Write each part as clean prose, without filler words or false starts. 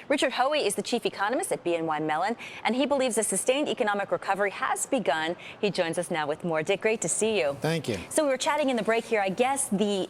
Richard Hoey is the chief economist at BNY Mellon, and he believes a sustained economic recovery has begun. He joins us now with more. Dick, great to see you. Thank you. So we were chatting in the break here. I guess the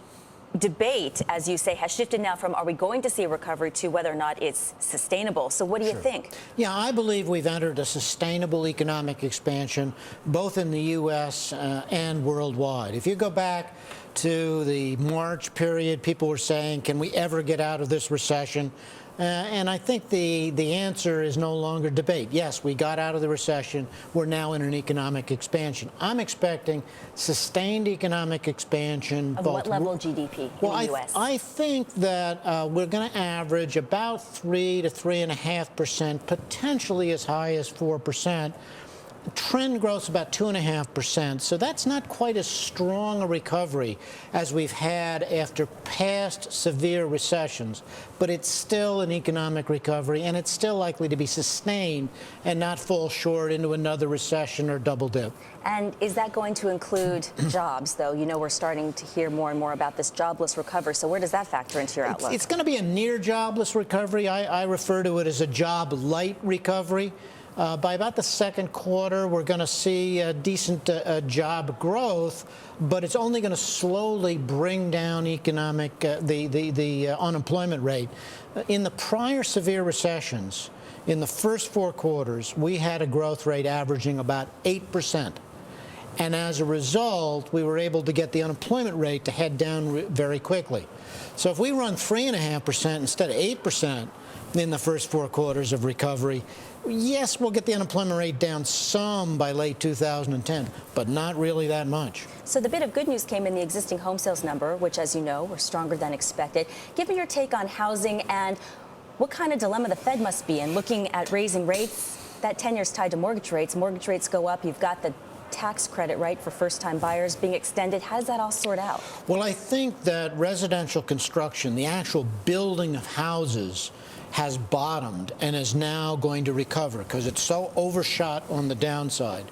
debate, as you say, has shifted now from are we going to see a recovery to whether or not it's sustainable. So what do you think? Yeah, I believe we've entered a sustainable economic expansion, both in the U.S. And worldwide. If you go back to the March period, people were saying, can we ever get out of this recession? And I think the answer is no longer debate. Yes, we got out of the recession. We're now in an economic expansion. I'm expecting sustained economic expansion. Of what level GDP in the U.S.? I think that we're going to average about 3 to 3.5%, potentially as high as 4%. Trend growth's about 2.5%, so that's not quite as strong a recovery as we've had after past severe recessions, but it's still an economic recovery, and it's still likely to be sustained and not fall short into another recession or double dip. And is that going to include jobs, though? You know, we're starting to hear more and more about this jobless recovery, so where does that factor into your outlook? It's going to be a near jobless recovery. I refer to it as a job-light recovery. By about the second quarter, we're going to see decent job growth, but it's only going to slowly bring down the unemployment rate. In the prior severe recessions, in the first 4 quarters, we had a growth rate averaging about 8%. And as a result, we were able to get the unemployment rate to head down very quickly. So if we run 3.5% instead of 8% in the first 4 quarters of recovery, yes, we'll get the unemployment rate down some by late 2010, but not really that much. So the bit of good news came in the existing home sales number, which, as you know, were stronger than expected. Give me your take on housing and what kind of dilemma the Fed must be in looking at raising rates. That 10 years tied to mortgage rates. Mortgage rates go up. You've got the tax credit, right, for first-time buyers being extended. How does that all sort out? Well, I think that residential construction, the actual building of houses, has bottomed and is now going to recover because it's so overshot on the downside.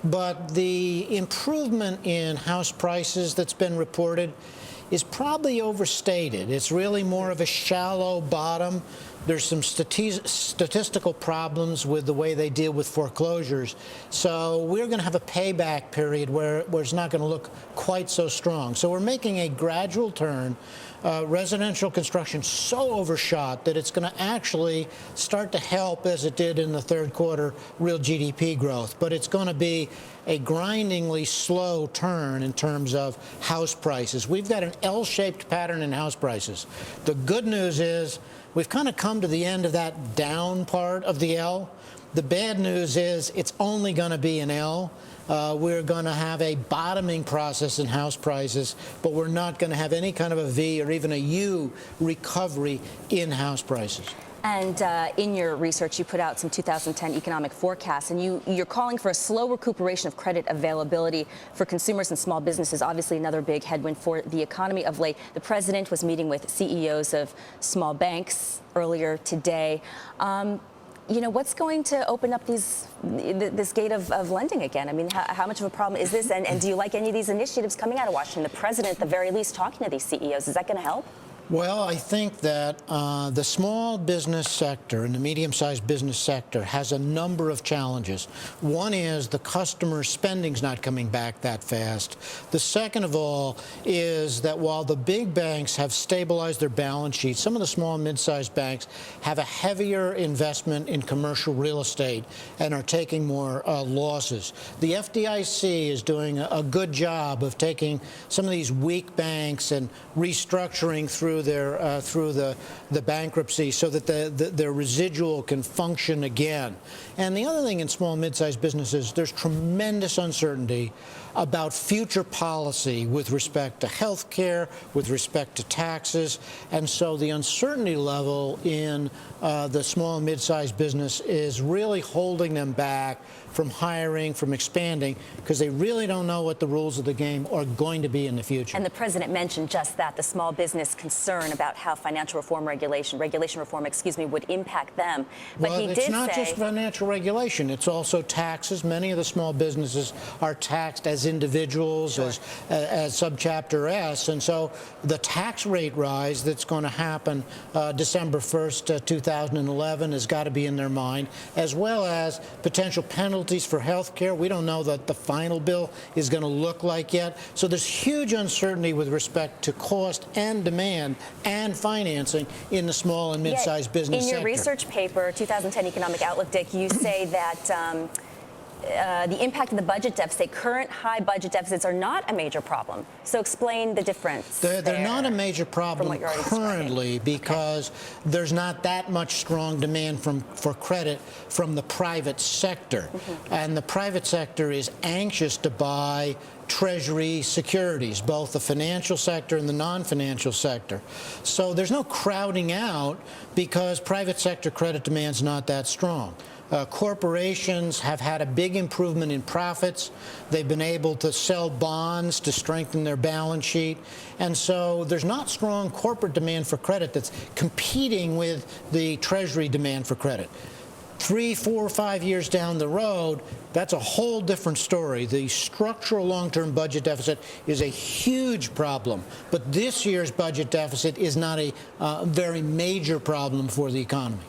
But the improvement in house prices that's been reported is probably overstated. It's really more of a shallow bottom. There's some statistical problems with the way they deal with foreclosures. So we're going to have a payback period where it's not going to look quite so strong. So we're making a gradual turn. Residential construction so overshot that it's going to actually start to help, as it did in the third quarter, real GDP growth. But it's going to be a grindingly slow turn in terms of house prices. We've got an L-shaped pattern in house prices. The good news is we've kind of come to the end of that down part of the L. The bad news is it's only going to be an L. We're going to have a bottoming process in house prices, but we're not going to have any kind of a V or even a U recovery in house prices. And in your research, you put out some 2010 economic forecasts, and you're calling for a slow recuperation of credit availability for consumers and small businesses, obviously another big headwind for the economy of late. The president was meeting with CEOs of small banks earlier today. You know, what's going to open up this gate of lending again? I mean, how much of a problem is this? And do you like any of these initiatives coming out of Washington? The president, at the very least, talking to these CEOs, is that going to help? Well, I think that the small business sector and the medium-sized business sector has a number of challenges. One is the customer spending's not coming back that fast. The second of all is that while the big banks have stabilized their balance sheets, some of the small and mid-sized banks have a heavier investment in commercial real estate and are taking more losses. The FDIC is doing a good job of taking some of these weak banks and restructuring through the bankruptcy so that their residual can function again. And the other thing in small and mid-sized businesses, there's tremendous uncertainty about future policy with respect to health care, with respect to taxes. And so the uncertainty level in the small and mid-sized business is really holding them back from hiring, from expanding, because they really don't know what the rules of the game are going to be in the future. And the president mentioned just that, the small business consumer concern about how financial reform regulation reform, would impact them. But well, he it's did not say, just financial regulation. It's also taxes. Many of the small businesses are taxed as individuals, sure, as Subchapter S. And so the tax rate rise that's going to happen December 1st, 2011 has got to be in their mind, as well as potential penalties for health care. We don't know what the final bill is going to look like yet. So there's huge uncertainty with respect to cost and demand and financing in the small and mid-sized business sector. In your research paper, 2010 Economic Outlook, Dick, you say that the impact of the budget deficit, current high budget deficits are not a major problem. So explain the difference. They're not a major problem currently describing. because there's not that much strong demand for credit from the private sector. And the private sector is anxious to buy Treasury securities, both the financial sector and the non-financial sector. So there's no crowding out because private sector credit demand's not that strong. Corporations have had a big improvement in profits. They've been able to sell bonds to strengthen their balance sheet. And so there's not strong corporate demand for credit that's competing with the Treasury demand for credit. 3, 4, 5 years down the road, that's a whole different story. The structural long-term budget deficit is a huge problem, but this year's budget deficit is not a very major problem for the economy.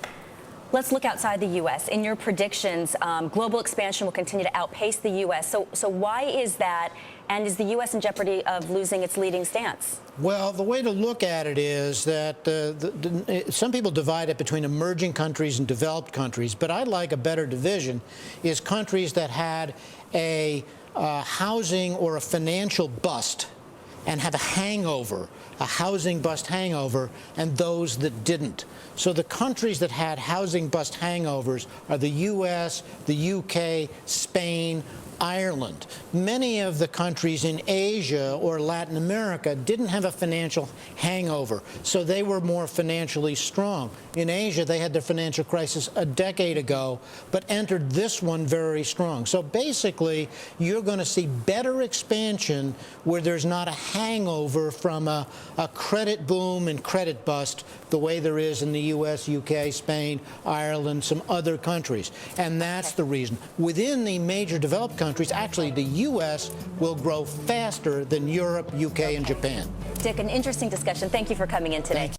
Let's look outside the U.S. In your predictions, global expansion will continue to outpace the U.S. So why is that? And is the U.S. in jeopardy of losing its leading stance? Well, the way to look at it is that some people divide it between emerging countries and developed countries, but I'd like a better division is countries that had a housing or a financial bust and have a hangover, a housing bust hangover, and those that didn't. So the countries that had housing bust hangovers are the U.S., the U.K., Spain, Ireland. Many of the countries in Asia or Latin America didn't have a financial hangover, so they were more financially strong. In Asia, they had their financial crisis a decade ago, but entered this one very strong. So basically, you're going to see better expansion where there's not a hangover from a credit boom and credit bust the way there is in the U.S., U.K., Spain, Ireland, some other countries. And that's the reason. Within the major developed countries, actually, the U.S. will grow faster than Europe, U.K., and Japan. Dick, an interesting discussion. Thank you for coming in today. Thank you.